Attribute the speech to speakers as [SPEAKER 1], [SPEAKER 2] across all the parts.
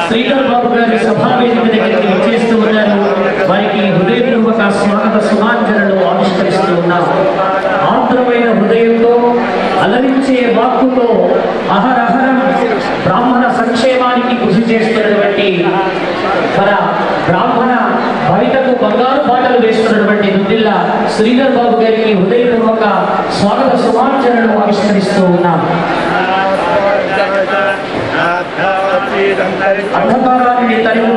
[SPEAKER 1] శ్రీధర్ బాబు గారి సభావేదిక దగ్గరికి వచ్చేస్తూ ఉన్నారు. వారికి హృదయపూర్వక స్వాగత సుమాంజనలు ఆవిష్కరిస్తూ ఉన్నారు. ఆర్ద్రమైన హృదయంతో అలరించే వాక్కుతో అహరహరం బ్రాహ్మణ సంక్షేమానికి కృషి చేస్తున్నటువంటి మన బ్రాహ్మణ బయటకు బంగారు బాటలు వేస్తున్నటువంటి దుద్దిల్ల శ్రీధర్ బాబు గారికి హృదయపూర్వక స్వాగత సుమాంజనలు ఆవిష్కరిస్తూ ఉన్నాం. అంధకారాన్ని తరిమి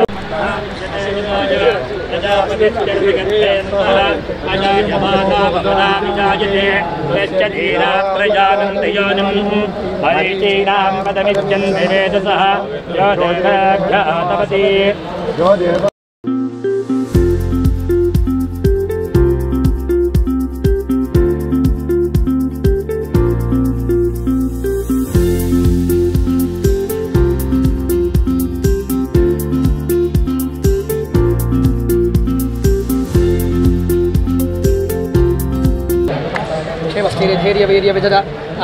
[SPEAKER 1] वीर्यविजद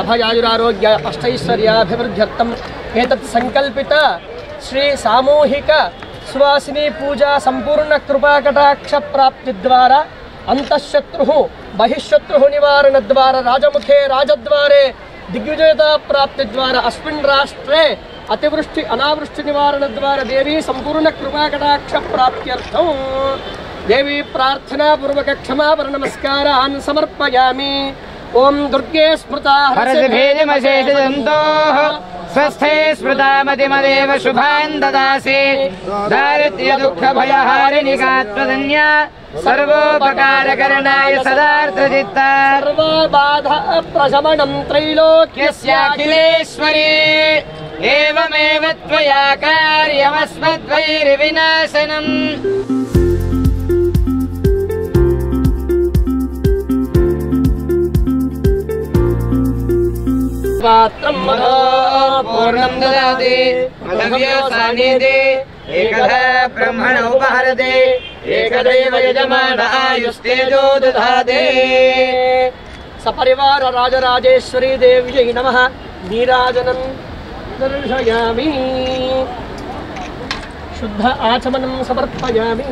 [SPEAKER 1] अभयायुरारोग्य अष्टैश्वर्याभिवृद्ध्यर्थम् एतत् संकल्पित श्री सामूहिक सुवासिनी पूजा संपूर्ण कृपाकटाक्ष प्राप्ति द्वारा अंतःशत्रुः बहिःशत्रुः निवारण द्वारा राजमुखे राजद्वारे दिग्विजयता प्राप्ति द्वारा अस्मिन् राष्ट्रे अतिवृष्टि अनावृष्टि निवारण द्वारा देवी संपूर्ण कृपाकटाक्ष प्राप्त्यर्थं देवी प्रार्थना पूर्वक क्षमापण नमस्कारान् समर्पयामि। ओम दुर्गे स्मृता हरसिभेजमशेषजन्तोः स्वस्थे स्मृता मतिमदेव शुभान् ददासि दारिद्र्य दुःख भयहारिणि गात्रधन्या सर्वोपकारकरणाय सदार्थचित्ता सर्वबाधा प्रशमनं त्रैलोक्यस्याखिलेश्वरी एवमेव त्वया कार्यमस्मद्वैर्विनाशनम्। पात्रं पूर्णं ददाति मधव्योसानीति एकधा ब्रह्मण उपहरते एकदैव यजमान आयुस्तेजो दधाते। सपरिवार राजराजेश्वरी देव्यै नमः नीराजनं दर्शयामि शुद्ध आचमनं समर्पयामि।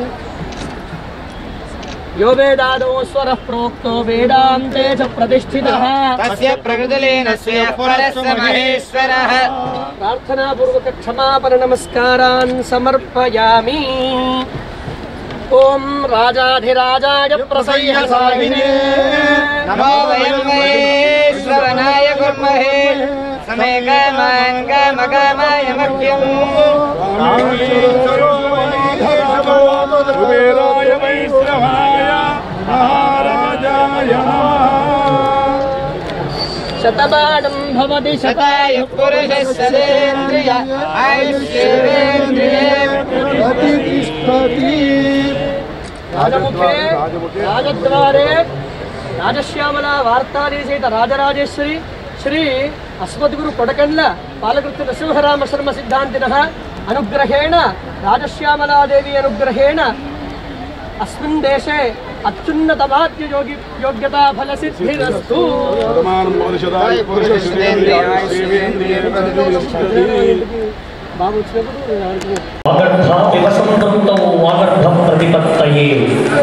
[SPEAKER 1] यो वेदादो स्वरः प्रोक्तो वेदान्ते च प्रतिष्ठितः तस्य प्रकृतिलीनस्य परस्य महेश्वरः। प्रार्थना पूर्वक क्षमापण नमस्कारान् समर्पयामि। ओम राजाधिराजाय प्रसह्यसाहिने नमो वयं महेश्वरनाय कुर्महे समे कामान् कामकामाय मह्यम् कुबेराय वैष्णवाय महाराजाय शतमानं भवति शतायुः पुरुषस्येन्द्रिय आयुष्येन्द्रिये प्रतिष्ठति। राजमुखे राजद्वारे राजश्यामला वार्ताली सहित राजराजेश्वरी श्री अस्मद्गुरु कोडकंड्ल पालकृत्य नरसिंहराम शर्मा सिद्धांतिनः अनुग्रहेण राजश्यामला देवी अनुग्रहेण अस्मिन् देशे अत्युन्नत वाद्य योग्यता फल सिद्धिरस्तु।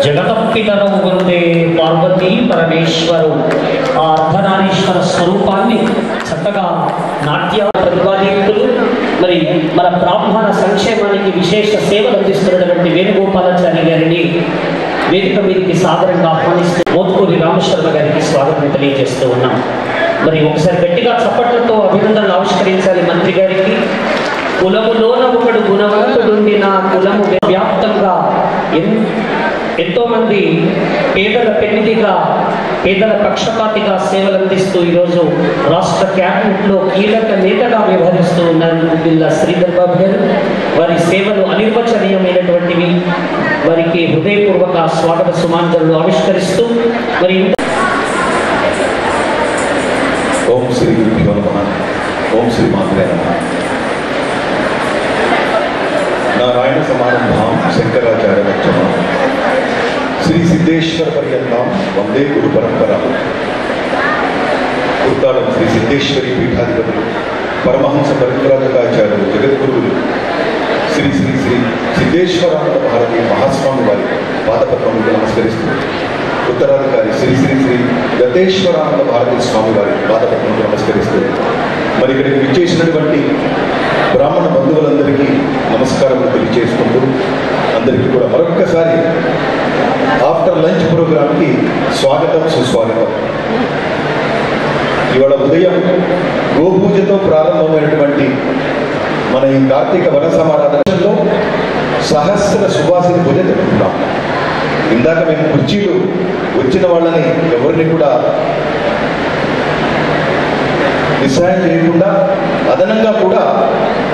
[SPEAKER 1] జగతపితరౌ వందే పార్వతీ పరమేశ్వరు ఆ అర్ధనారీశ్వర స్వరూపాన్ని చక్కగా నాట్య ప్రతిపాదికులు మరి మన బ్రాహ్మణ సంక్షేమానికి విశేష సేవలు అందిస్తున్నటువంటి వేణుగోపాలాచారి గారిని వేదిక మీదకి సాదరంగా ఆహ్వానిస్తూ మోత్కూరి రామశర్మ గారికి స్వాగతం తెలియజేస్తూ ఉన్నాం. మరి ఒకసారి గట్టిగా చప్పట్లతో అభినందనలు ఆవిష్కరించాలి మంత్రి గారికి. కులములోన ఒకడు గుణవంతుడుండి నా కులము వ్యాప్తంగా ఎంతో మంది పేదల పెన్నిదిగా పేదల పక్షపాతిగా సేవలు అందిస్తూ ఈరోజు రాష్ట్ర క్యాబినెట్లో కీలక నేతగా వ్యవహరిస్తూ ఉన్నారు గుగ్గిళ్ళ శ్రీధర్ బాబు గారు. వారి సేవలు అనిర్వచనీయమైనటువంటివి. వారికి హృదయపూర్వక స్వాగత సుమాంజలు ఆవిష్కరిస్తూ మరి
[SPEAKER 2] ఓం శ్రీ గురుభ్యో నమః. ఓం శ్రీ మాత్రే నమః. నారాయణ సమారంభాం శంకరాచార్య మధ్యమాం శ్రీ సిద్ధేశ్వర పర్యంతం వందే గురు పరంపరా. ఉత్తాడం శ్రీ సిద్ధేశ్వరి పీఠాధిపతులు పరమహంస పరివ్రాజకాచార్యులు జగద్గురువులు శ్రీ శ్రీ శ్రీ సిద్ధేశ్వరానంద భారతీ మహాస్వామి వారి పాదపద్మములకు నమస్కరిస్తూ, ఉత్తరాధికారి శ్రీ శ్రీ శ్రీ గతేశ్వరానంద భారతీ స్వామి వారి పాదపద్మములకు నమస్కరిస్తూ, మరి ఇక్కడికి విచ్చేసినటువంటి బ్రాహ్మణ బంధువులందరికీ నమస్కారములు తెలియజేసుకుంటూ, అందరికీ కూడా మరొక్కసారి ఆఫ్టర్ లంచ్ ప్రోగ్రామ్కి స్వాగతం సుస్వాగతం. ఇవాళ ఉదయం గోపూజతో ప్రారంభమైనటువంటి మన ఈ కార్తీక వన సమారాధనలో సహస్ర సువాసిని పూజ జరుపుతున్నాం. ఇందాక మేము కుర్చీలు వచ్చిన వాళ్ళని ఎవరిని కూడా నిస్సాయం చేయకుండా అదనంగా కూడా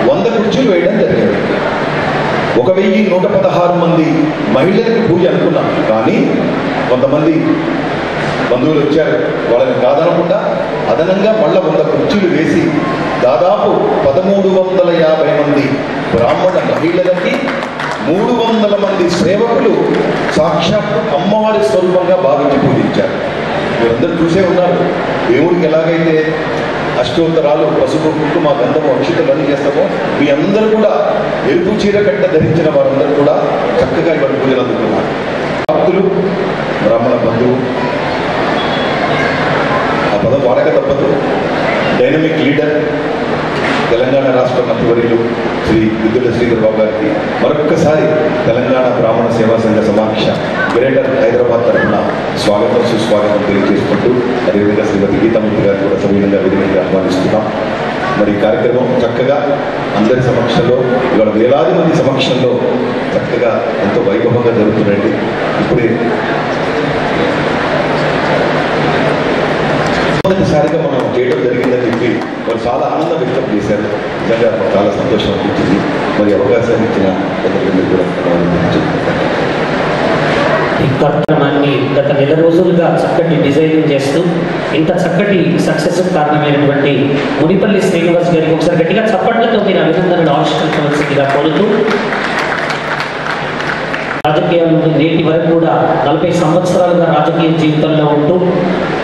[SPEAKER 2] 100 కుర్చీలు వేయడం జరిగింది. 1116 మంది మహిళలకు పూజ అనుకున్నాం, కానీ కొంతమంది బంధువులు వచ్చారు, వాళ్ళని కాదనకుండా అదనంగా మళ్ళా 100 కుర్చీలు వేసి దాదాపు 1350 మంది బ్రాహ్మణ మహిళలకి 300 మంది సేవకులు సాక్షాత్ అమ్మవారి స్వరూపంగా భావించి పూజించారు. మీరందరూ చూసే ఉన్నారు, దేవుడికి ఎలాగైతే అష్టోత్తరాలు, పసుపు, కుంకుమ, గంధము, అక్షితలు అన్నీ చేస్తామో, మీ అందరూ కూడా ఎరుపు చీర కట్ట ధరించిన వారందరూ కూడా చక్కగా ఇవాళ పూజలు అందుకున్నారు. భక్తులు, బ్రాహ్మణ బంధువు, ఆ పదం వాడక తప్పదు. డైనమిక్ లీడర్, తెలంగాణ రాష్ట్ర మంత్రివర్యులు శ్రీ గుగ్గిళ్ళ శ్రీధర్ బాబు గారికి మరొక్కసారి తెలంగాణ బ్రాహ్మణ సేవా సంఘ సమాఖ్య గ్రేటర్ హైదరాబాద్ తరఫున స్వాగతం సుస్వాగతం తెలియజేసుకుంటూ, అదేవిధంగా శ్రీమతి గీతామూర్తి గారు కూడా సవినంగా విధిగా ఆహ్వానిస్తున్నాం. మరి ఈ కార్యక్రమం చక్కగా అందరి సమక్షంలో, ఇవాళ వేలాది మంది సమక్షంలో చక్కగా ఎంతో వైభవంగా జరుగుతుందండి. ఇప్పుడే మొదటిసారిగా మనం చేయడం జరిగిందని చెప్పి వాళ్ళు చాలా ఆనందం వ్యక్తం చేశారు. నిజంగా చాలా సంతోషం అనిపించింది. మరి అవకాశాన్ని ఇచ్చిన పెద్దలందరికీ కూడా
[SPEAKER 1] ఈ కార్యక్రమాన్ని గత 1 నెల రోజులుగా చక్కటి డిజైనింగ్ చేస్తూ ఇంత చక్కటి సక్సెస్ కారణమైనటువంటి మునిపల్లి శ్రీనివాస్ గారికి ఒకసారి గట్టిగా చప్పట్లతో మీరు అభినందనలు ఆవిష్కరించవలసిందిగా కోరుతూ, రాజకీయాల నుండి నేటి వరకు కూడా 40 సంవత్సరాలుగా రాజకీయ జీవితంలో ఉంటూ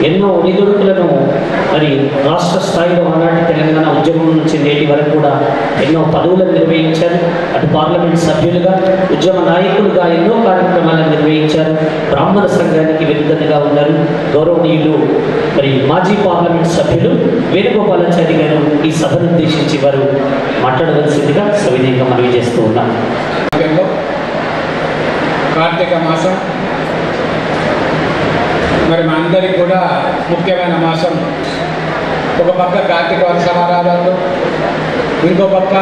[SPEAKER 1] ఎన్నో ఒడిదుడుకులను మరి రాష్ట్ర స్థాయిలో ఆనాటి తెలంగాణ ఉద్యమం నుంచి నేటి వరకు కూడా ఎన్నో పదవులను నిర్వహించారు. అటు పార్లమెంట్ సభ్యులుగా, ఉద్యమ నాయకులుగా ఎన్నో కార్యక్రమాలను నిర్వహించారు. బ్రాహ్మణ సంఘానికి వెనుదన్నుగా ఉన్నారు. గౌరవనీయులు మరి మాజీ పార్లమెంట్ సభ్యులు వేణుగోపాలాచారి గారు ఈ సభను ఉద్దేశించి వారు మాట్లాడవలసిందిగా సవినయంగా మనవి చేస్తూ ఉన్నాం.
[SPEAKER 3] కార్తీక మాసం మరి మా అందరికి కూడా ముఖ్యమైన మాసం. ఒక పక్క కార్తీక వన సమారాధనలు, ఇంకో పక్క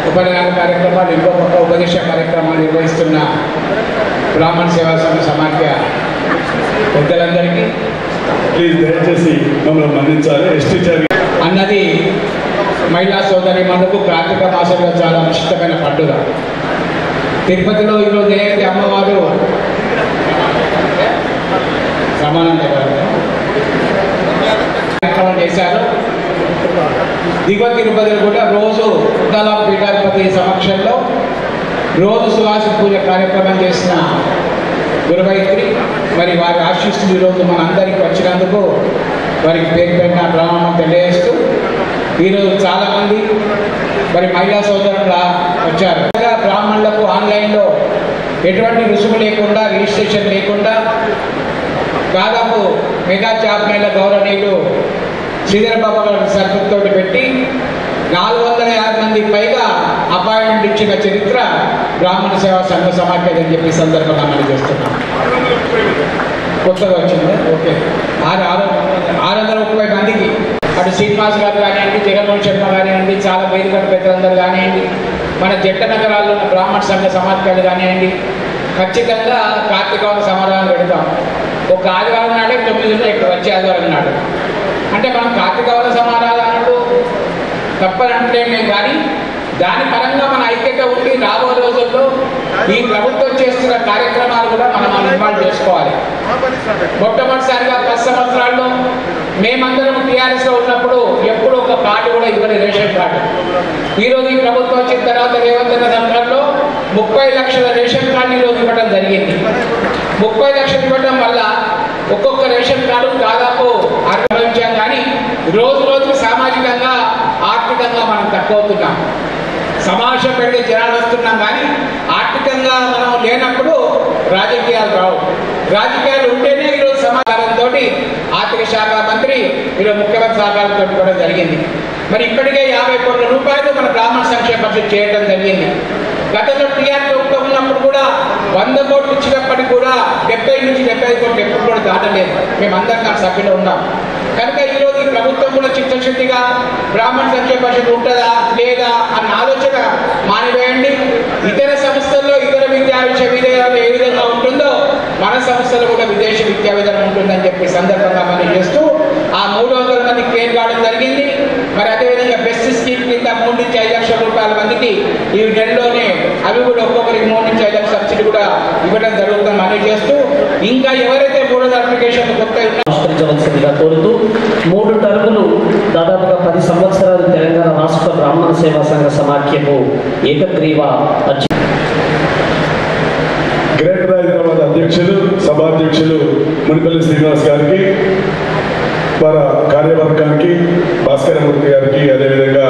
[SPEAKER 3] ఉపనయన కార్యక్రమాలు, ఇంకో పక్క ఉపదేశ కార్యక్రమాలు నిర్వహిస్తున్న బ్రాహ్మణ సేవా సంఘ సమాఖ్య పెద్దలందరికీ
[SPEAKER 2] ప్లీజ్ దయచేసి మమ్మల్ని మన్నించాలి. ఎస్టీచారి
[SPEAKER 3] అన్నది మహిళా సోదరి మనకు కార్తీక మాసంలో చాలా ఇష్టమైన పండుగ. తిరుపతిలో ఈరోజు ఏదైతే అమ్మవారు సమానంగా కార్యక్రమం చేశారు, దిగువ తిరుపతిలో కూడా రోజు ఉద్దాల పీఠాధిపతి సమక్షంలో రోజు సువాసి పూజ కార్యక్రమం చేసిన గురువైత్రి మరి వారి ఆశీస్సులు ఈరోజు మన అందరికీ వచ్చినందుకు వారికి పేరు పెట్టిన బ్రాహ్మణం తెలియజేస్తూ, ఈరోజు చాలామంది మరి మహిళా సోదరులు వచ్చారు. బ్రాహ్మణులకు ఆన్లైన్లో ఎటువంటి రుసుము లేకుండా, రిజిస్ట్రేషన్ లేకుండా దాదాపు మెగా జాబ్ మేళ గౌరవనీయులు శ్రీధర్ బాబు గారి సర్కుతో పెట్టి 450 మందికి పైగా అపాయింట్మెంట్ ఇచ్చిన చరిత్ర బ్రాహ్మణ సేవా సంఘ సమాఖ్య అని చెప్పి సందర్భంగా మనం చేస్తున్నాం. కొత్తగా వచ్చింది. ఓకే, 630 మందికి అటు శ్రీనివాస్ గారు కానివ్వండి, జగన్మోహన్ శర్మ కానివ్వండి, చాలా వేదిక పెద్దలందరూ కానివ్వండి, మన జట్ట నగరాల్లో ఉన్న బ్రాహ్మణ సంఘ సమాఖ్యలు కానివ్వండి, ఖచ్చితంగా కార్తీక వన సమారాధన పెడతాం. ఒక ఆదివారం నాడే 9 ఇక్కడ వచ్చే ఆదివారం నాడు. అంటే మనం కార్తీక వన సమారాధనలు తప్పనంటేనే కానీ దాని పరంగా మన ఐక్యత ఉండి రాబో రోజుల్లో ఈ ప్రభుత్వం చేస్తున్న కార్యక్రమాలు కూడా మనం ఇన్వాల్వ్ చేసుకోవాలి. మొట్టమొదటిసారిగా 10 సంవత్సరాల్లో మేమందరం టీఆర్ఎస్లో ఉన్నప్పుడు ఎప్పుడు ఒక కార్డు కూడా ఇవ్వని రేషన్ కార్డు. ఈరోజు ఈ ప్రభుత్వం వచ్చిన తర్వాత రేవంత్ సంవత్సరంలో 30 లక్షల రేషన్ కార్డు ఈరోజు ఇవ్వడం జరిగింది. 30 లక్షలు ఇవ్వడం వల్ల ఒక్కొక్క రేషన్ కార్డు దాదాపు అనుభవించాం. కానీ రోజు రోజుకు సామాజికంగా ఆర్థికంగా మనం తక్కువ అవుతున్నాం. సమావేశం పెడితే జనాలు వస్తున్నాం కానీ ఆర్థికంగా మనం లేనప్పుడు రాజకీయాలు రావు. రాజకీయాలు ఉంటేనే ఈరోజు సమాచారంతో ఆర్థిక శాఖ మంత్రి ఈరోజు ముఖ్యమంత్రి సహకారంతో కూడా జరిగింది. మరి ఇప్పటికే 50 కోట్ల రూపాయలు మన బ్రాహ్మణ సంక్షేమ పరిషత్ చేయడం జరిగింది. గతంలో టీఆర్ ప్రభుత్వం ఉన్నప్పుడు కూడా 100 కోట్లు ఇచ్చినప్పటికీ కూడా 70 నుంచి 75 కోట్లు ఎప్పుడు కూడా దాటలేదు. మేమందరం నా సభ్యులు ఉన్నాం కనుక ఈరోజు ఈ ప్రభుత్వం కూడా చిత్తశుద్ధిగా బ్రాహ్మణ సంక్షేమ పరిషత్ ఉంటుందా లేదా అన్న ఆలోచన మానివేయండి. ఇతర సంస్థల్లో ఇతర విశ్వవిద్యాలయాలు ఏ విధంగా ఉంటుందో మన సంస్థలు కూడా విదేశీ విద్యా విధానం ఉంటుందని చెప్పి సందర్భంగా మనం చేస్తూ ఆ 300 మందికి పేరు కావడం జరిగింది. మరి అదేవిధంగా బెస్ట్ స్కీమ్ కింద 3 నుంచి 5 లక్షల రూపాయల మందికి ఈ నెలలోనే అవి కూడా ఒక్కొక్కరికి 3 నుంచి 5 లక్షల సబ్సిడీ కూడా ఇవ్వడం జరుగుతుందని మనం చేస్తూ ఇంకా ఎవరైతే 300 అప్లికేషన్ కొత్త
[SPEAKER 1] ఆవిష్కరించవలసిందిగా కోరుతూ 3 టర్ములు దాదాపుగా 10 సంవత్సరాలు తెలంగాణ రాష్ట్ర బ్రాహ్మణ సేవా సంఘ సమాఖ్యము ఏకగ్రీవ
[SPEAKER 4] గ్రేటర్ హైదరాబాద్ అధ్యక్షులు సభాధ్యక్షులు మునిపల్లి శ్రీనివాస్ గారికి వారి కార్యవర్గానికి భాస్కరమూర్తి గారికి అదేవిధంగా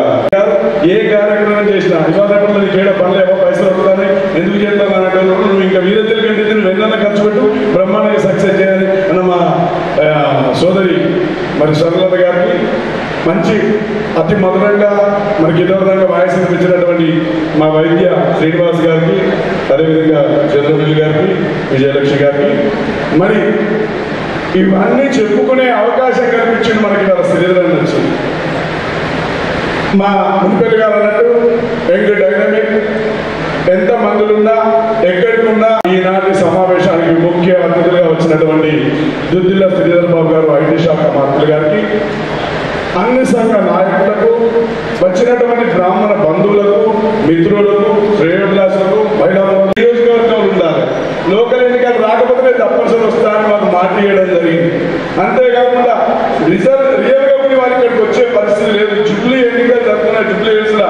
[SPEAKER 4] ఏ కార్యక్రమం చేసినా ఇవాళ నీకు ఏడ పనులు ఏవో పైసలు వస్తుందని ఎందుకు చేస్తాను అన్నట్టు నువ్వు ఇంకా వీరతలు కంటే నువ్వు ఎన్నైనా ఖర్చు పెట్టు బ్రహ్మాండంగా సక్సెస్ చేయాలి అన్న మా సోదరి మరి సరళత గారికి మంచి అతి మధురంగా మనకి ఇతరంగా వాయిస్ ఇచ్చినటువంటి మా వైద్య శ్రీనివాస్ గారికి అదేవిధంగా చంద్రమల్లి గారికి విజయలక్ష్మి గారికి మరి ఇవన్నీ చెప్పుకునే అవకాశం కల్పించింది మనకి వాళ్ళ శ్రీధరన్ నుంచి. మా మునిపల్లి గారు అన్నట్టు యంగ్ డైనమిక్ ఎంత మందులున్నా ఎక్కడికున్నా ఈనాటి సమావేశానికి ముఖ్య అతిథులుగా వచ్చినటువంటి దుద్దిల్ల శ్రీధర్ బాబు గారు ఐటీ శాఖ మంత్రులు గారికి అన్ని సంఘ నాయకులకు వచ్చినటువంటి బ్రాహ్మణ బంధువులకు మిత్రులకు శ్రేయోభిలాషులకు మహిళా నియోజకవర్గాలు ఉండాలి. లోకల్ ఎన్నికలు రాకపోతే తప్పనిసరి వస్తారని మాకు మాట ఇవ్వడం జరిగింది. అంతేకాకుండా రియల్గా కూడా వారి ఇక్కడికి వచ్చే పరిస్థితి లేదు. జుబ్లీ ఎన్నికలు జరుగుతున్న జుబ్లీ హిల్స్లో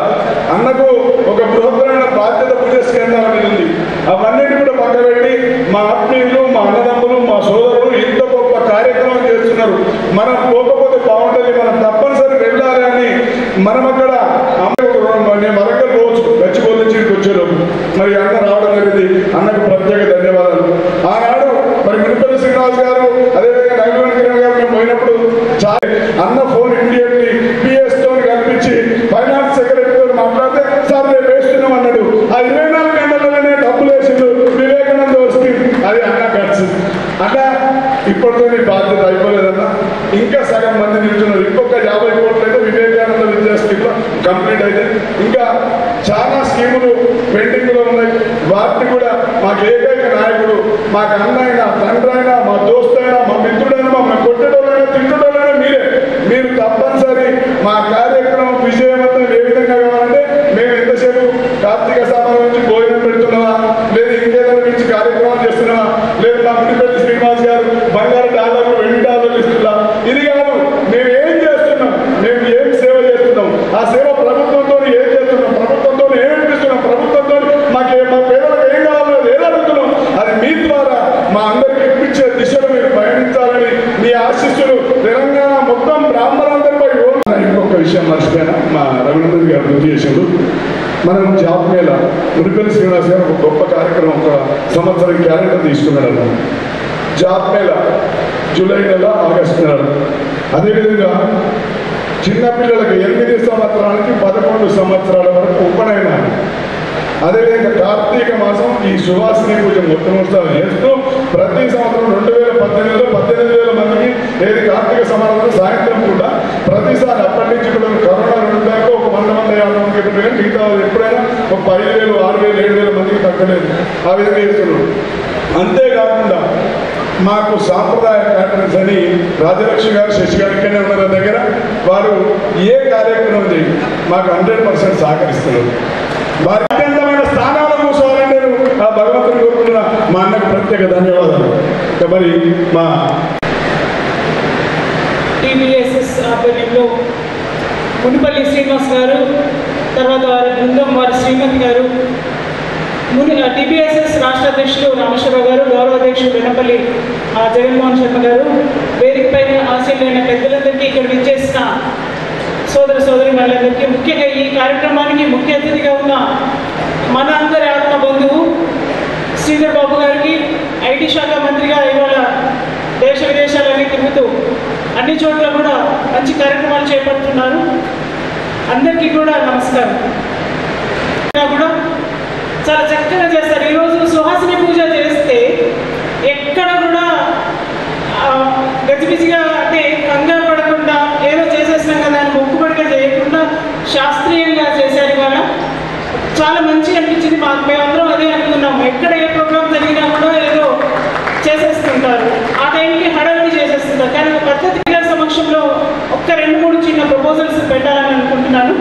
[SPEAKER 4] అన్నకు ఒక బృహత్తరమైన బాధ్యత పూజ కేంద్రాల మీద ఉంది. అవన్నిటి కూడా పక్కబెట్టి మా ఆత్మీయులు మా అన్నదమ్ములు మా సోదరులు ఇంత గొప్ప కార్యక్రమం చేస్తున్నారు. మనం పోకపోతే బాగుంటుంది, మనం తప్పనిసరి వెళ్ళాలి అని మనం అక్కడ నేను వరంగల్ రోజు గచ్చిబౌలి నుంచి వచ్చేలోపు మరి అన్న రావడం జరిగింది. అన్నకు ప్రత్యేక ధన్యవాదాలు. ఆనాడు మరి మునిపల్లి శ్రీనివాస్ గారు అదేవిధంగా నగరవన్ కిరణ్ గారు మేము పోయినప్పుడు అన్న ఫోన్ ఇమ్మీడియట్లీ పిఎస్ తో కల్పించి ఫైనాన్స్ సెక్రటరీతో మాట్లాడితే సార్ రేపు వేస్తున్నాం అన్నాడు. ఆ 24 గంటలలోనే డబ్బులు వేసిండు వివేకానంద వస్తే అది అన్న ఖర్చు. అన్న ఇప్పటితో నీ బాధ్యత అయిపోలేదన్నా, ఇంకా సగం మంది నిల్చున్నారు. ఇంకొక 50 కోట్లు అయితే వివేకానంద విద్యా స్కీమ్లో కంప్లీట్ అయితే ఇంకా చాలా స్కీములు పెండింగ్ లో ఉన్నాయి. వాటిని కూడా మాకు ఏకైక నాయకుడు మాకు అన్న అయినా తండ్రి అయినా మా దోస్తు అయినా మా మిత్రుడైనా మా కొట్టేటోళ్ళైనా తిట్టుటోళ్ళైనా మీరు తప్పనిసరి మా కార్యక్రమం విజయవంతం ఏ విధంగా కావాలంటే మేము ఎంతసేపు కార్తీక సభల నుంచి భోజనం పెడుతున్నావా లేదు ఇంకేదైనా నుంచి కార్యక్రమం చేస్తున్నావా లేదు మా మునిపల్లి శ్రీనివాస్ గారు బంగారు డాలర్లు వెండి డాలర్లు ఇస్తున్నా ఇది కాదు. మేము ఏం చేస్తున్నాం, మేము ఏం సేవ చేస్తున్నాం, ఆ సేవ ప్రభుత్వంతో ఏం చేస్తున్నాం, ప్రభుత్వంతో ఏమనిపిస్తున్నాం, ప్రభుత్వంతో మా పేదలకు ఏం కావాలో ఏదో అడుగుతున్నాం. అది మీ ద్వారా మా అందరికి ఇప్పించే దిశలో మీరు పయనించాలని మీ ఆశీస్సులు తెలంగాణ మొత్తం బ్రాహ్మణులందరిపై. ఇంకొక విషయం మర్చిపోయినా మా రఘునందన్ గారు గుర్తు చేసాడు. మనం జాబ్ మేళ మునిపల్లి శ్రీనివాస్ గారు ఒక గొప్ప కార్యక్రమం ఒక సంవత్సరం క్యాలెండర్ తీసుకున్నాడు అన్న. జాబ్ మేళ జూలై నెల ఆగస్టు నెల. అదేవిధంగా చిన్నపిల్లలకు 8 సంవత్సరాల నుంచి 11 సంవత్సరాల వరకు ఉపనయనాలు. అదేవిధంగా కార్తీక మాసం ఈ సువాసిని పూజ మొట్టమొదటిసారి చేస్తూ ప్రతి సంవత్సరం 2018లో 18,000 మందికి ఏది కార్తీక సమారాధన సాయంత్రం కూడా ప్రతిసారి అప్పటి నుంచి కూడా కరోనా 2 దాకా ఒక 100 మంది 50 మంది ఎప్పుడు మిగతా ఎప్పుడైనా ఒక 5,000 6,000 7,000 మందికి తగ్గలేదు. ఆ విధంగా చేస్తున్నాడు. అంతేకాకుండా మాకు సాంప్రదాయ క్యాటరింగ్స్ అని రాజలక్ష్మి గారు శశి గారికనే ఉన్న దగ్గర వారు ఏ కార్యక్రమం చేయి మాకు 100% సహకరిస్తున్నారు. వారి అత్యంతమైన స్థానాలు కూర్చోవాలని నేను ఆ భగవంతుని కోరుకున్న మా అన్నకు ప్రత్యేక ధన్యవాదాలు. మరి మా
[SPEAKER 5] టీబీఎస్ఎస్ ఆధ్వర్యంలో మునిపల్లి శ్రీనివాస్ గారు, తర్వాత వారి బృందం, వారి శ్రీమతి గారు, టీబీఎస్ఎస్ రాష్ట్ర అధ్యక్షులు రామేశ్వరరావు గారు, గౌరవ అధ్యక్షులు వెనపల్లి జగన్మోహన్ శర్మ గారు, వేదిక పైన ఆశీలైన పెద్దలందరికీ ఇక్కడ విచ్చేసిన సోదర సోదరి వాళ్ళందరికీ, ముఖ్యంగా ఈ కార్యక్రమానికి ముఖ్య అతిథిగా ఉన్న మన అందరి ఆత్మ బంధువు శ్రీధర్ బాబు గారికి, ఐటీ శాఖ మంత్రిగా ఇవాళ దేశ విదేశాలన్నీ తిరుగుతూ అన్ని చోట్ల కూడా మంచి కార్యక్రమాలు చేపడుతున్నారు. అందరికీ కూడా నమస్కారం. కూడా చాలా చక్కగా చేస్తారు. ఈరోజు సుహాసిని పూజ చేస్తే ఎక్కడ కూడా గజిబిజిగా అంటే కంగారు పడకుండా ఏదో చేసేసినాం కదా అని మొక్కుబడిగా చేయకుండా శాస్త్రీయంగా చేశారు. ఇవాళ చాలా మంచిగా అనిపించింది మాకు. మేమందరం అదే అనుకున్నాము. ఎక్కడ ఏ ప్రోగ్రామ్ జరిగినా కూడా ఏదో చేసేస్తుంటారు, ఆ టైంకి హడావిడి చేసేస్తుంటారు. కానీ పద్ధతి గారి సమక్షంలో ఒక్క 2-3 చిన్న ప్రపోజల్స్ పెట్టాలని అనుకుంటున్నాను.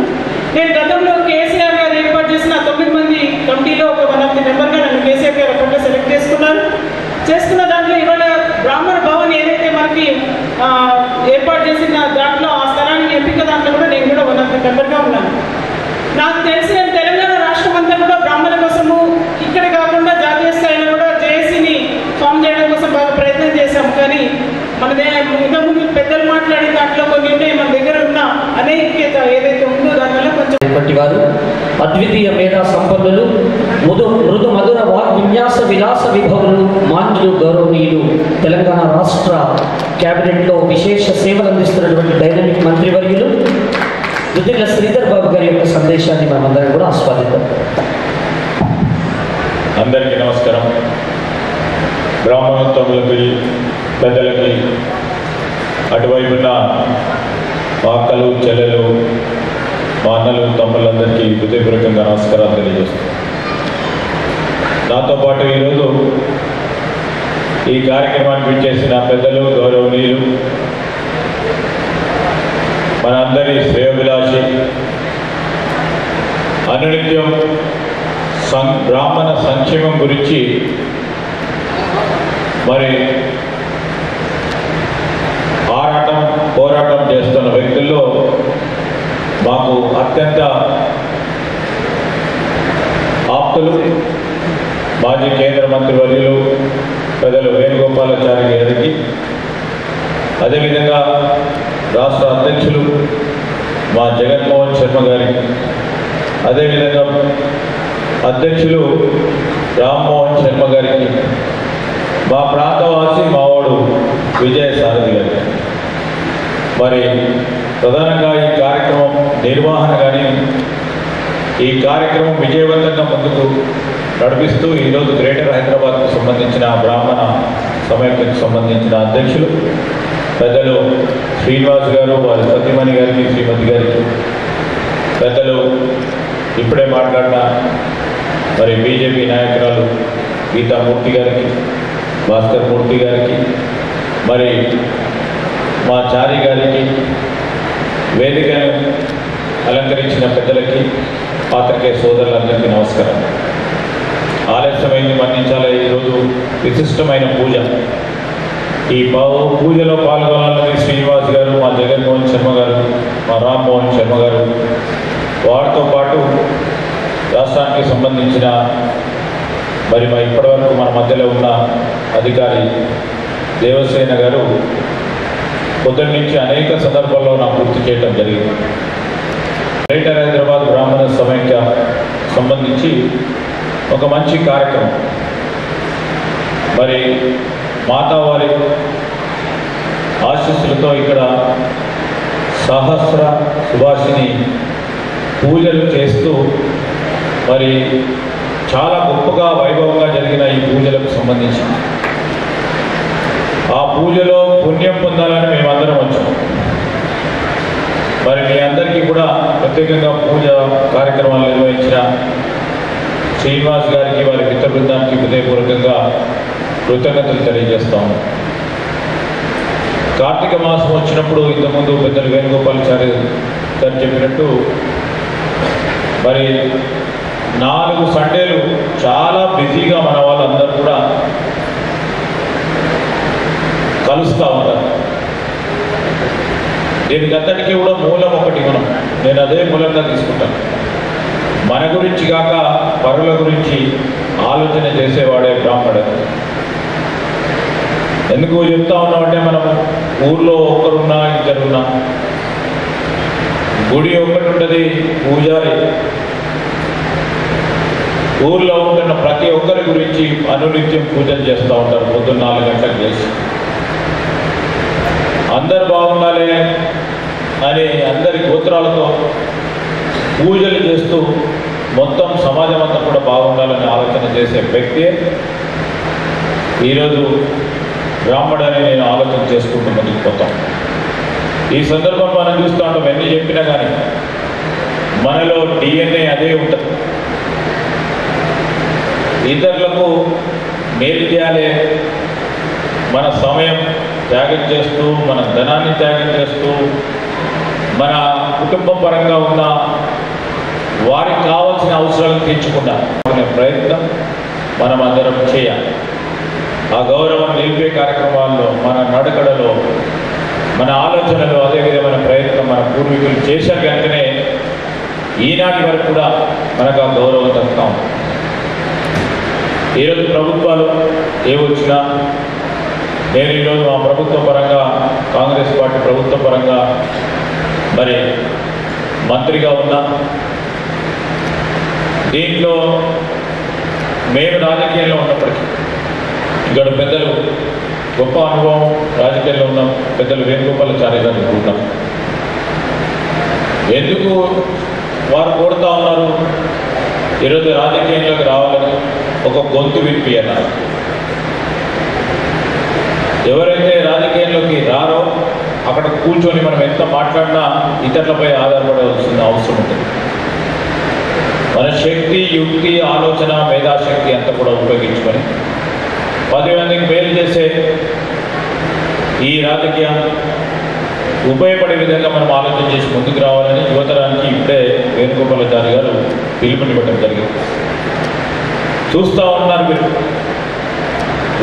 [SPEAKER 5] నేను గతంలో కేసీఆర్ గారు ఏర్పాటు చేసిన 9 మంది కమిటీలో ఒక 1 ఆఫ్ ది మెంబర్గా నన్ను కేసీఆర్ గారు అప్పట్లో సెలెక్ట్ చేసుకున్న దాంట్లో ఇవాళ బ్రాహ్మణ భవన్ ఏదైతే మనకి ఏర్పాటు చేసిన దాంట్లో ఆ స్థలానికి ఎంపిక దాంట్లో కూడా నేను కూడా 1 ఆఫ్ ది మెంబర్గా ఉన్నాను. నాకు తెలిసి తెలంగాణ రాష్ట్రం అంతా కూడా బ్రాహ్మణుల కోసము ఇక్కడ కాకుండా జాతీయ స్థాయిలో కూడా జేఏసీని ఫామ్ చేయడం కోసం బాగా ప్రయత్నం చేశాము. కానీ మనదే ఇంతకుముందు పెద్దలు మాట్లాడిన దాంట్లో కొన్ని ఉన్నాయి. మన దగ్గర ఉన్న అనేకత ఏదైతే ఉందో దానివల్ల కొంచెం
[SPEAKER 1] వారు అద్వితీయ మేధా సంపన్నులు, మృదు మధుర విన్యాస విలాస విభవులు, మాన్యులు, గౌరవనీయులు, తెలంగాణ రాష్ట్ర క్యాబినెట్లో విశేష సేవలు అందిస్తున్నటువంటి డైనమిక్ మంత్రివర్యులు దుద్దిళ్ల శ్రీధర్ బాబు గారి యొక్క సందేశాన్ని మనమందరం కూడా ఆస్వాదిద్దాం.
[SPEAKER 6] అందరికీ నమస్కారం. బ్రాహ్మణోత్తములకి, పెద్దలకి, అటువైపున్న అక్కలు, చెల్లెలు, మా అన్నలు, తమ్ముళ్ళందరికీ హృదయపూర్వకంగా నమస్కారాలు తెలియజేస్తున్నాను. నాతో పాటు ఈరోజు ఈ కార్యక్రమానికి విచ్చేసిన పెద్దలు, గౌరవనీయులు, మనందరి శ్రేయోభిలాషి, అనునిత్యం బ్రాహ్మణ సంక్షేమం గురించి మరి పోరాటం చేస్తున్న వ్యక్తుల్లో మాకు అత్యంత ఆప్తులు మాజీ కేంద్ర మంత్రివర్యులు పెద్దలు వేణుగోపాలాచారి గారికి, అదేవిధంగా రాష్ట్ర అధ్యక్షులు మా జగన్మోహన్ శర్మ గారికి, అదేవిధంగా అధ్యక్షులు రామ్మోహన్ శర్మ గారికి, మా ప్రాంతవాసి మావాడు విజయసారథి గారికి, మరి ప్రధానంగా ఈ కార్యక్రమం నిర్వహణ కానీ ఈ కార్యక్రమం విజయవంతంగా ముందుకు నడిపిస్తూ ఈరోజు గ్రేటర్ హైదరాబాద్కు సంబంధించిన బ్రాహ్మణ సమైక్యకు సంబంధించిన అధ్యక్షులు పెద్దలు శ్రీనివాస్ గారు, వారి సతీమణి గారికి, శ్రీమతి గారికి, పెద్దలు ఇప్పుడే మాట్లాడిన మరి బీజేపీ నాయకురాలు గీతామూర్తి గారికి, భాస్కర్ మూర్తి గారికి, మరి మా చారి గారికి, వేదికను అలంకరించిన పెద్దలకి, పాత్రికేయ సోదరులందరికీ నమస్కారం. ఆలస్యమైంది, మన్నించాలి. ఈరోజు విశిష్టమైన పూజ. ఈ పూజలో పాల్గొనాలని శ్రీనివాస్ గారు, మా జగన్మోహన్ శర్మ గారు, మా రామ్మోహన్ శర్మ గారు, వారితో పాటు రాష్ట్రానికి సంబంధించిన మరి మా ఇప్పటివరకు మన మధ్యలో ఉన్న అధికారి దేవసేన గారు పొద్దున్న నుంచి అనేక సందర్భాల్లో నాకు గుర్తు చేయడం జరిగింది. గ్రేటర్ హైదరాబాద్ బ్రాహ్మణ సమైక్య సంబంధించి ఒక మంచి కార్యక్రమం. మరి మాతావారి ఆశీస్సులతో ఇక్కడ సహస్ర సుభాషిని పూజలు చేస్తూ మరి చాలా గొప్పగా వైభవంగా జరిగిన ఈ పూజలకు సంబంధించి ఆ పూజలో పుణ్యం పొందాలని మేమందరం వచ్చాం. మరి మీ అందరికీ కూడా ప్రత్యేకంగా పూజ కార్యక్రమాలు నిర్వహించిన శ్రీనివాస్ గారికి, వారి మిత్ర బృందానికి హృదయపూర్వకంగా కృతజ్ఞతలు తెలియజేస్తాము. కార్తీక మాసం వచ్చినప్పుడు ఇంతకుముందు పెద్దలు వేణుగోపాలాచారి గారు చెప్పినట్టు మరి 4 సండేలు చాలా బిజీగా మన వాళ్ళందరూ కూడా కలుస్తూ ఉంటారు. దీనికి అంతటికీ కూడా మూలం ఒకటి నేను అదే మూలంగా తీసుకుంటాను. మన గురించి కాక పరుల గురించి ఆలోచన చేసేవాడే బ్రాహ్మణుడు. ఎందుకు చెప్తా ఉన్నామంటే మనం ఊర్లో ఒక్కరున్నా ఇద్దరున్నా, గుడి ఒక్కటి ఉంటుంది, పూజారి ఊర్లో ఉంటున్న ప్రతి ఒక్కరి గురించి అనునిత్యం పూజలు చేస్తూ ఉంటారు. పొద్దున్న 4 గంటలకు చేసి అందరు బాగుండాలి అని అందరి గోత్రాలతో పూజలు చేస్తూ మొత్తం సమాజం అంతా కూడా బాగుండాలని ఆలోచన చేసే వ్యక్తి ఈరోజు బ్రాహ్మణుడని నేను ఆలోచన చేసుకుంటూ ముందుకు పోతాం. ఈ సందర్భం మనం చూస్తూ ఉంటాం, ఎన్ని చెప్పినా కానీ మనలో DNA అదే ఉంటుంది. ఇతరులకు మేలు చేయాలి, మన సమయం త్యాగం చేస్తూ, మన ధనాన్ని త్యాగం చేస్తూ, మన కుటుంబం పరంగా ఉన్న వారికి కావాల్సిన అవసరాలను తీర్చకుండా ప్రయత్నం మనం అందరం చేయాలి. ఆ గౌరవం నిలిపే కార్యక్రమాల్లో, మన నడకడలో, మన ఆలోచనలో అదే విధమైన ప్రయత్నం మన పూర్వీకులు చేశారు కనుకనే ఈనాటి వరకు కూడా మనకు ఆ గౌరవం దక్కుతాం. ఈరోజు ప్రభుత్వాలు ఏవొచ్చినా నేను ఈరోజు మా ప్రభుత్వ పరంగా, కాంగ్రెస్ పార్టీ ప్రభుత్వ పరంగా మరి మంత్రిగా ఉన్నా, దీంట్లో మేము రాజకీయాల్లో ఉన్నప్పటికీ ఇక్కడ పెద్దలు గొప్ప అనుభవం రాజకీయాల్లో ఉన్నాం, పెద్దలు వేణుగోపాలాచారి గారు ఉన్నాం. ఎందుకు వారు కోరుతా ఉన్నారు ఈరోజు రాజకీయంలోకి రావాలని? ఒక గొంతు వినిపియన్నారు. ఎవరైతే రాజకీయంలోకి రారో అక్కడ కూర్చొని మనం ఎంత మాట్లాడినా ఇతరులపై ఆధారపడవలసిన అవసరం ఉంటుంది. మన శక్తి, యుక్తి, ఆలోచన, మేధాశక్తి అంతా కూడా ఉపయోగించుకొని 10 మందికి మేలు చేసే ఈ రాజకీయం ఉపయోగపడే విధంగా మనం ఆలోచన చేసి ముందుకు రావాలని యువతరానికి ఇప్పుడే వేణుగోపాలాచారి గారు పిలుపునివ్వడం జరిగింది. చూస్తూ ఉన్నారు మీరు,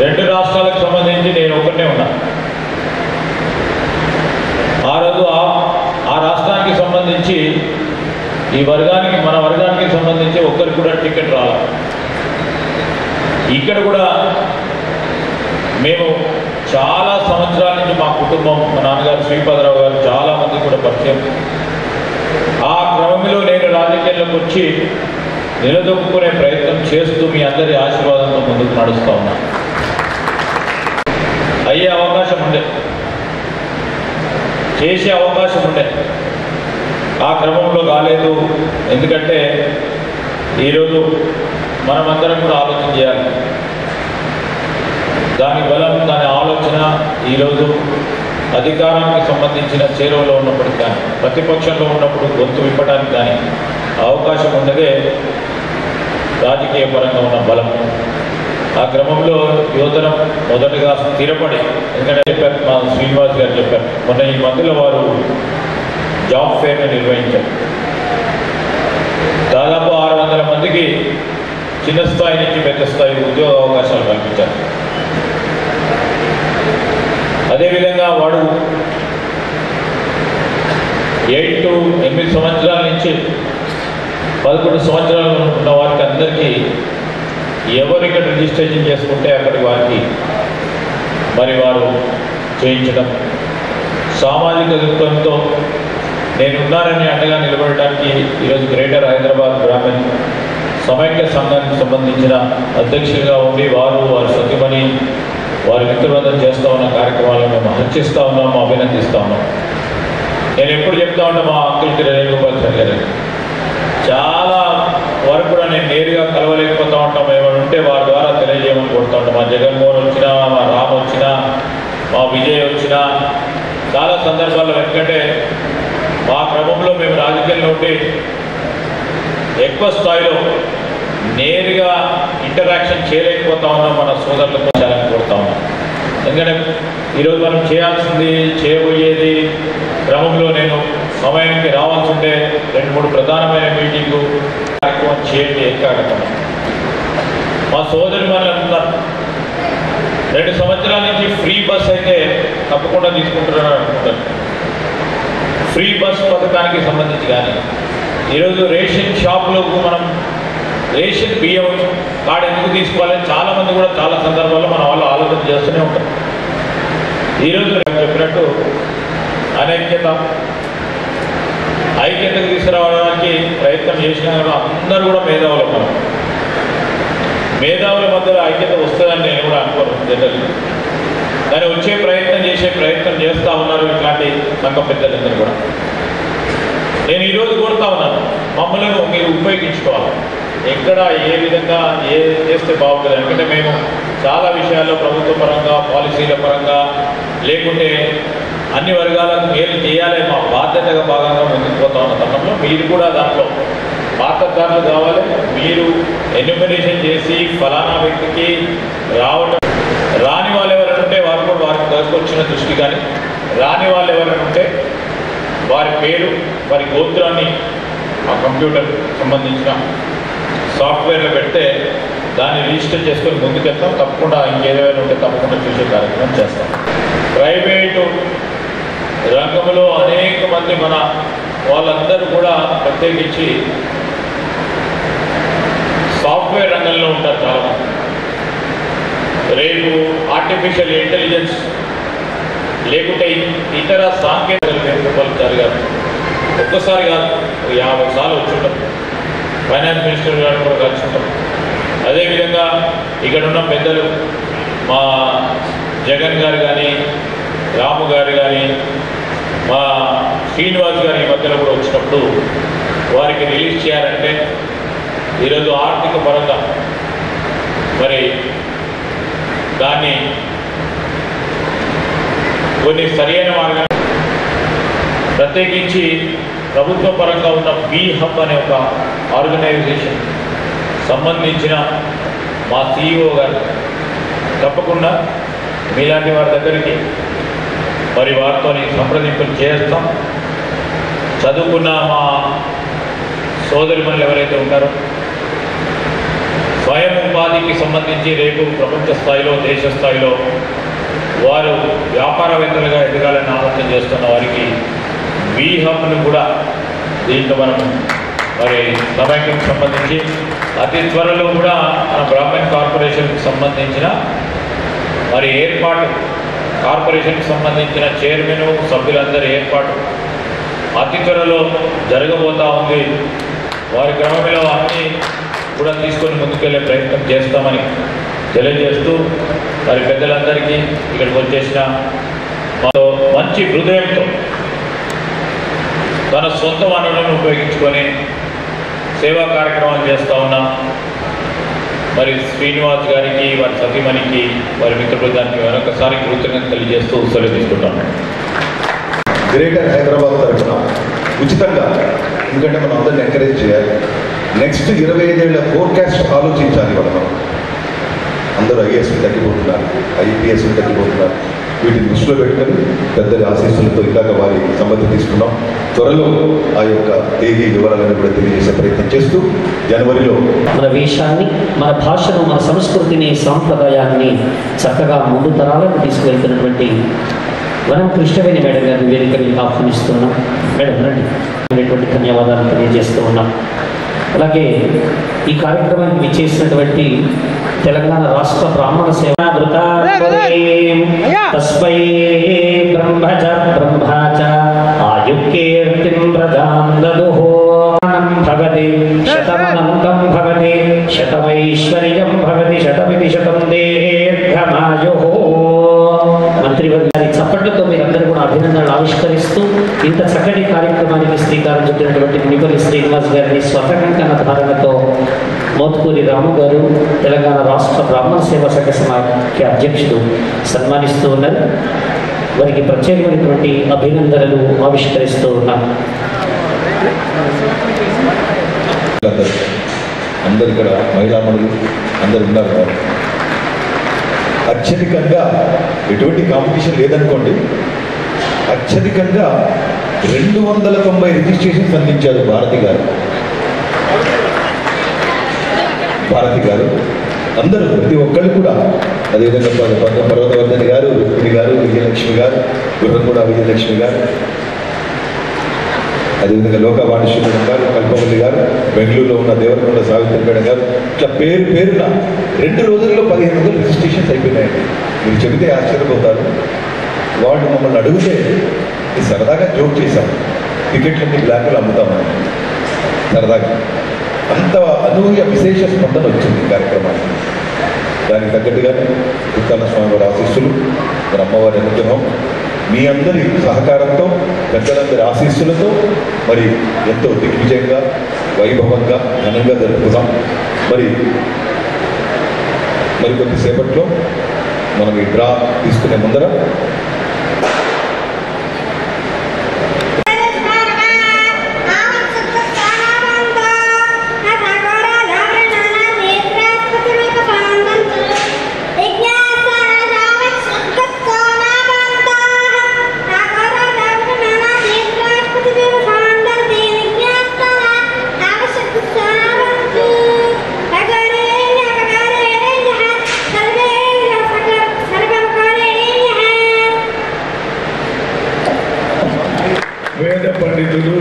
[SPEAKER 6] 2 రాష్ట్రాలకు సంబంధించి నేను ఒకటే ఉన్నా. ఆ రోజు ఆ రాష్ట్రానికి సంబంధించి ఈ వర్గానికి, మన వర్గానికి సంబంధించి ఒక్కరికి కూడా టికెట్ రావాలి. ఇక్కడ కూడా మేము చాలా సంవత్సరాల నుంచి మా కుటుంబం, మా నాన్నగారు శ్రీపాదరావు గారు చాలామంది కూడా పరిచయం. ఆ క్రమంలో నేను రాజకీయాల్లోకి వచ్చి నిలదొక్కునే ప్రయత్నం చేస్తూ మీ అందరి ఆశీర్వాదంతో ముందుకు నడుస్తూ ఉన్నా. అయ్యే అవకాశం ఉండే, చేసే అవకాశం ఉండే, ఆ క్రమంలో కాలేదు. ఎందుకంటే ఈరోజు మనమందరం కూడా ఆలోచన చేయాలి. దాని బలం, దాని ఆలోచన ఈరోజు అధికారానికి సంబంధించిన చేరువలో ఉన్నప్పుడు కానీ, ప్రతిపక్షంలో ఉన్నప్పుడు గొంతు విప్పడానికి కానీ అవకాశం ఉన్నదే రాజకీయ పరంగా ఉన్న బలం. ఆ క్రమంలో యువతరం మొదటగా స్థిరపడి, ఎందుకంటే చెప్పారు మా శ్రీనివాస్ గారు చెప్పారు, మొన్న ఈ మధ్యలో వారు జాబ్ ఫేర్ని నిర్వహించారు. దాదాపు 600 మందికి చిన్న స్థాయి నుంచి పెద్ద స్థాయి ఉద్యోగ అవకాశాలు కల్పించారు. అదేవిధంగా వాడు 8 సంవత్సరాల నుంచి 11 సంవత్సరాలు ఉన్న వారికి అందరికీ ఎవరు ఇక్కడ రిజిస్ట్రేషన్ చేసుకుంటే అక్కడికి వారికి మరి వారు చేయించడం, సామాజిక దృక్పథంతో నేనున్నానని అండగా నిలబడటానికి ఈరోజు గ్రేటర్ హైదరాబాద్ గ్రామీణ సమైక్య సంఘానికి సంబంధించిన అధ్యక్షులుగా ఉండి వారు, వారి సతీమణి, వారి మిత్రబృందం చేస్తూ ఉన్న కార్యక్రమాలను మేము హర్షిస్తూ ఉన్నాము, అభినందిస్తూ ఉన్నాం. నేను ఎప్పుడు చెప్తా ఉంటాను, మా అంకుల్కి వేణుగోపాలాచారి గారు చాలా వరకు కూడా నేను నేరుగా కలవలేకపోతూ ఉంటాం. ఏమైనా ఉంటే వారి ద్వారా తెలియజేయమని కొడుతూ ఉంటాం. మా జగన్మోహన్ వచ్చినా, మా రామ్ వచ్చినా, మా విజయ్ వచ్చినా చాలా సందర్భాల్లో, ఎందుకంటే మా క్రమంలో మేము రాజకీయాల్లో ఉండి ఎక్కువ స్థాయిలో నేరుగా ఇంటరాక్షన్ చేయలేకపోతా ఉన్నాం మన సోదరులతో చేయాలని కోరుతా ఉన్నాం. ఎందుకంటే ఈరోజు మనం చేయాల్సింది చేయబోయేది క్రమంలో నేను సమయానికి రావాల్సి ఉంటే 2-3 ప్రధానమైన మీటింగు కార్యక్రమం చేయండి కార్యక్రమం. మా సోదరి వాళ్ళు అంటున్నారు 2 సంవత్సరాల నుంచి ఫ్రీ బస్ అయితే తప్పకుండా తీసుకుంటున్నారని అనుకుంటారు. ఫ్రీ బస్ పథకానికి సంబంధించి కానీ ఈరోజు రేషన్ షాపులకు మనం రేషన్ బియ్యం కార్డు ఎందుకు తీసుకోవాలని చాలామంది కూడా చాలా సందర్భాల్లో మన వాళ్ళు ఆలోచన చేస్తూనే ఉంటారు. ఈరోజు చెప్పినట్టు ఐక్యతకు తీసుకురావడానికి ప్రయత్నం చేసినా కూడా అందరూ కూడా మేధావులు ఉన్నారు. మేధావుల మధ్యలో ఐక్యత వస్తుందని నేను కూడా అనుకోను జనరల్. కానీ వచ్చే ప్రయత్నం చేస్తూ ఉన్నారు ఇట్లాంటి సంఘ పెద్దలందరూ కూడా. నేను ఈరోజు కోరుతా ఉన్నాను, మమ్మల్ని మీరు ఉపయోగించుకోవాలి. ఎక్కడ ఏ విధంగా చేస్తే బాగుంటుంది. ఎందుకంటే మేము చాలా విషయాల్లో ప్రభుత్వ పరంగా పాలసీల పరంగా లేకుంటే అన్ని వర్గాలకు మేలు చేయాలి మా బాధ్యతగా భాగంగా ముందుకు పోతా ఉన్న తరుణంలో మీరు కూడా దాంట్లో పాత్రదారులు కావాలి. మీరు ఎన్యూమరేషన్ చేసి ఫలానా వ్యక్తికి రావడం రాని వాళ్ళు ఎవరైనా ఉంటే వారు కూడా వారికి దొరికొచ్చిన దృష్టి కానీ రాని వాళ్ళు ఎవరైనా ఉంటే వారి పేరు వారి గోత్రాన్ని ఆ కంప్యూటర్ సంబంధించిన సాఫ్ట్వేర్లో పెడితే దాన్ని రిజిస్టర్ చేసుకొని ముందుకెళ్తాం. తప్పకుండా ఇంకేదైనా ఉంటే తప్పకుండా చూసే కార్యక్రమం చేస్తాం. ప్రైవేటు రంగంలో అనేక మంది మన వాళ్ళందరూ కూడా ప్రత్యేకించి సాఫ్ట్వేర్ రంగంలో ఉంటారు చాలామంది. రేపు ఆర్టిఫిషియల్ ఇంటెలిజెన్స్ లేకుంటే ఇతర సాంకేతికతలు వేడుకోవాలి గారు ఒక్కసారి కాదు 50 సార్లు వచ్చుంటాం. ఫైనాన్స్ మినిస్టర్ గారు కూడా కలుసుకుంటాం. అదేవిధంగా ఇక్కడ ఉన్న పెద్దలు మా జగన్ గారు కానీ రాము గారు కానీ మా శ్రీనివాస్ గారు ఈ మధ్యలో కూడా వచ్చినప్పుడు వారికి రిలీజ్ చేయాలంటే ఈరోజు ఆర్థిక పరంగా మరి దాన్ని కొన్ని సరైన మార్గం ప్రత్యేకించి ప్రభుత్వ పరంగా ఉన్న బీ హబ్ అనే ఒక ఆర్గనైజేషన్ సంబంధించిన మా CEO గారు తప్పకుండా మీలాంటి వారి దగ్గరికి మరి వారితో సంప్రదింపులు చేస్తాం. చదువుకున్న మా సోదరిమణులు ఎవరైతే ఉంటారో స్వయం ఉపాధికి సంబంధించి రేపు ప్రపంచ స్థాయిలో దేశ స్థాయిలో వారు వ్యాపారవేత్తలుగా ఎదగాలని ఆలోచన చేస్తున్న వారికి బీ హబ్ను కూడా దీంట్లో మనం మరి సమైక్యకు సంబంధించి అతి త్వరలో కూడా మన బ్రాహ్మణ్ కార్పొరేషన్కి సంబంధించిన మరి ఏర్పాటు కార్పొరేషన్కి సంబంధించిన చైర్మన్ సభ్యులందరి ఏర్పాటు అతి త్వరలో జరగబోతూ ఉంది. వారి క్రమంలో అన్నీ కూడా తీసుకొని ముందుకెళ్ళే ప్రయత్నం చేస్తామని తెలియజేస్తూ మరి పెద్దలందరికీ ఇక్కడికి వచ్చేసిన మంచి హృదయంతో తన సొంత వనరులను ఉపయోగించుకొని సేవా కార్యక్రమాలు చేస్తూ ఉన్నాం. మరి శ్రీనివాస్ గారికి వారి సతీమణికి వారి మిత్ర బృందానికి మరొకసారి కృతజ్ఞత తెలియజేస్తూ సెలవు తీసుకుంటాను.
[SPEAKER 2] గ్రేటర్ హైదరాబాద్ తరఫున ఉచితంగా, ఎందుకంటే మనం అందరిని ఎంకరేజ్ చేయాలి. నెక్స్ట్ 25 ఏళ్ల ఫోర్కాస్ట్ ఆలోచించాలి. మనం అందరూ ఐఏఎస్లు తగ్గిపోతున్నారు, ఐపీఎస్లు తగ్గిపోతున్నారు. వీటిని దృష్టిలో పెట్టుకొని పెద్దల ఆశీస్సులతో ఇలాగ వారి సమ్మతి తీసుకున్నాం. త్వరలో ఆ యొక్క తేదీ వివరాలను కూడా తెలియజేసే ప్రయత్నం చేస్తూ జనవరిలో
[SPEAKER 1] మన వేషాన్ని, మన భాషను, మన సంస్కృతిని, సాంప్రదాయాన్ని చక్కగా ముందు తరాలకు తీసుకువెళ్తున్నటువంటి వనం కృష్ణవేణి మేడం గారిని వేదికని ఆహ్వానిస్తున్నాం. మేడం రండి, అనేటువంటి ధన్యవాదాలు తెలియజేస్తూ ఉన్నాం. అలాగే ఈ కార్యక్రమానికి విచ్చేసినటువంటి తెలంగాణ రాష్ట్ర బ్రాహ్మణ సేవా తస్మై బ్రహ్మచ బ్రహ్మచ ఆయుక్కీర్తిం ప్రజాం దదుః భగతి శతమనంతం భగతి శతమైశ్వర్యం భగతి శతమితి శతం దీర్ఘమాయుః. మంత్రివర్గారి చప్పట్లతో మీరందరూ కూడా అభినందనలు ఆవిష్కరిస్తూ ఇంత చక్కటి కార్యక్రమానికి శ్రీకారం చుట్టినటువంటి నిపల్లి శ్రీనివాస్ గారిని స్వతంత్ర ధారణతో మోత్కూరి రాము గారు తెలంగాణ రాష్ట్ర బ్రాహ్మణ సేవా సంఘ సమాఖ్య అధ్యక్షుడు సన్మానిస్తూ ఉన్నారు. వారికి ప్రత్యేకమైనటువంటి అభినందనలు ఆవిష్కరిస్తూ ఉన్నారు.
[SPEAKER 2] అందరు ఇక్కడ మహిళామణులు అందరు ఉన్నారు వారు. అత్యధికంగా ఎటువంటి కాంపిటీషన్ లేదనుకోండి, అత్యధికంగా 290 రిజిస్ట్రేషన్స్ అందించారు భారతి గారు. అందరూ ప్రతి ఒక్కళ్ళు కూడా, అదేవిధంగా పర్వతవర్ధని గారు, రుక్మిణి గారు, విజయలక్ష్మి గారు, గుర్రంగూడ విజయలక్ష్మి గారు, అదేవిధంగా లోకవాణి శ్రీధరన్ గారు, కల్పవల్లి గారు, బెంగళూరులో ఉన్న దేవరకొండ సావిత్రి మేడం గారు, ఇట్లా పేరున 2 రోజుల్లో 1500 రిజిస్ట్రేషన్స్ అయిపోయినాయండి. మీరు చెబితే ఆశ్చర్యపోతారు. వాళ్ళు మమ్మల్ని అడిగితే సరదాగా జోక్ చేశాం, టికెట్లన్నీ బ్లాక్లు అమ్ముతామని. సరదాగా అంత అనూహ్య విశేష స్పందన వచ్చింది కార్యక్రమానికి. దానికి తగ్గట్టుగానే ఉత్తాన స్వామి వారి ఆశీస్సులు, మరి అమ్మవారి అనుగ్రహం, మీ అందరి సహకారంతో, పెద్దలందరి ఆశీస్సులతో మరి ఎంతో దిగ్విజయంగా, వైభవంగా, ఘనంగా జరుపుకుందాం. మరి కొద్దిసేపట్లో మనం ఈ డ్రా తీసుకునే ముందర
[SPEAKER 4] పండితులు,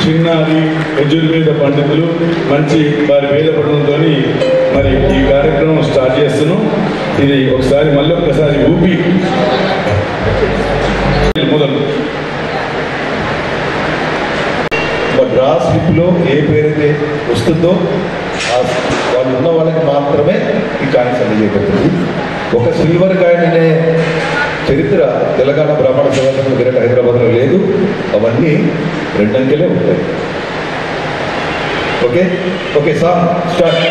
[SPEAKER 4] చిన్నారి యజుర్వేద పండితులు మంచి వారి వేద పఠనంతో మరి ఈ కార్యక్రమం స్టార్ట్ చేస్తున్నాం. ఇది ఒకసారి మళ్ళీ ఒక్కసారి ఊపి మొదలు. డ్రా స్లిప్లో ఏ పేరైతే వస్తుందో వాళ్ళు ఉన్న వాళ్ళకి మాత్రమే ఈ కాయిన్స్ అందజేయబడుతుంది. ఒక సిల్వర్ కాయిన్ అనే చరిత్ర తెలంగాణ బ్రాహ్మణ సమాజంలో గ్రేట్ హైదరాబాద్లో లేదు. అవన్నీ 2 అంకెలే ఉంటాయి. Okay song start.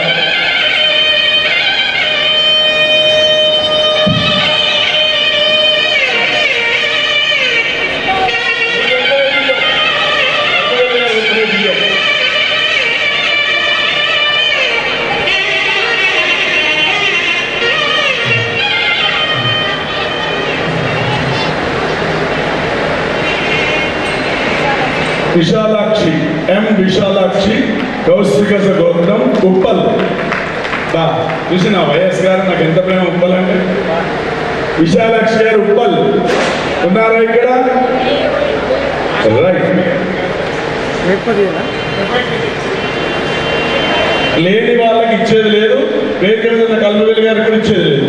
[SPEAKER 4] Vishalakshi, Vishalakshi, Kaushika గోత్రం, ఉప్పల్. చూసి నా వైఎస్ గారు నాకు ఎంత ప్రేమ ఉప్పల్ అంటే. విశాలాక్షి గారు ఉప్పల్ ఉన్నారా ఇక్కడ? రైట్. లేని వాళ్ళకి ఇచ్చేది లేదు, పేరు కల్పవేలు గారికి కూడా ఇచ్చేది లేదు.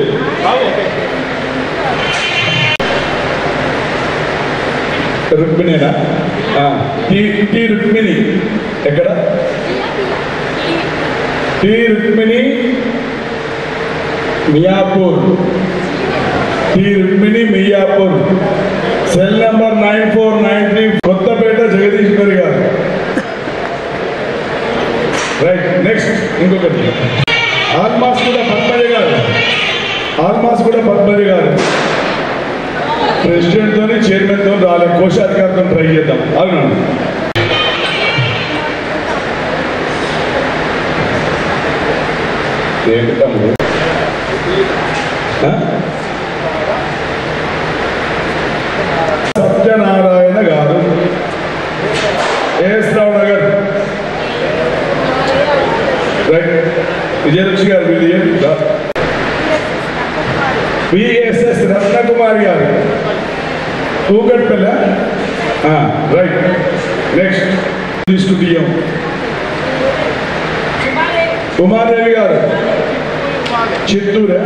[SPEAKER 4] రుక్మిణేనా? టీ రుక్మిణి ఎక్కడ? T Rukmini Miyapur. T Rukmini Miyapur. Cell number 9493, Kothapeta Jagadeeswari గారు. రైట్. నెక్స్ట్ ఇంకొకటి ఆల్మాస్ కూడా పద్మజ గారు. ప్రెసిడెంట్తో చైర్మన్తో రాలే, కోశాధికారితో ట్రై చేద్దాం. అవును. ఏంటి తమ్ముడు? సత్యనారాయణ గారు, ఏఎస్ రావు నగర్. రైట్. విజయలక్ష్మి గారు, విఎస్ఎస్ రత్నకుమారి గారు, కూకట్పల్లి. రైట్. నెక్స్ట్ తీసుకుంటాం. ఉమాదేవి గారు, చిత్తూరు.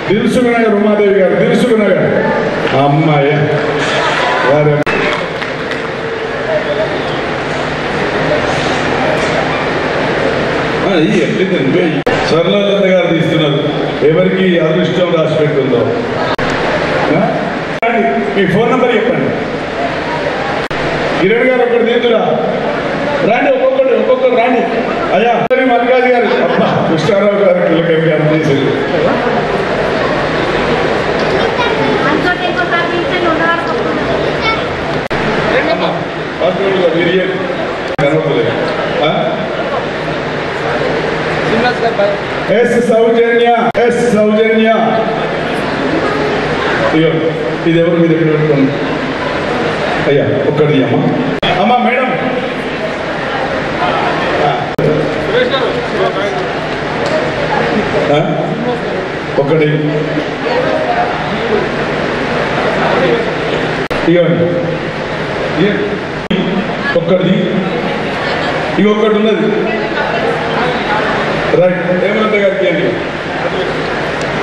[SPEAKER 4] దిల్సుఖనగర్ ఉమాదేవి గారు, దిల్సుఖనగర్. అమ్మాయ వారు. స్వర్ణలత గారు తీస్తున్నారు. ఎవరికి అదృష్టం రాసి పెట్టుందో. మీ ఫోన్ నెంబర్ చెప్పండి. కిరణ్ గారు ఒకటి తీద్దురా. రాండి, ఒక్కొక్కరు రాండి. అయ్యా మల్లికార్జు గారు, అబ్బా కృష్ణారావు గారు పిల్లకరికి అందజేసేది. ఎస్ సౌజన్య. ఇగో ఇది ఎవరు మీ దగ్గర పెట్టుకోండి. అయ్యా ఒక్కడిది అమ్మా. అమ్మా మేడం ఒకటి ఇవ్వండి. ఒక్కడిది ఇంకొకటి ఉన్నది. రైట్ ఏమంటే గారికి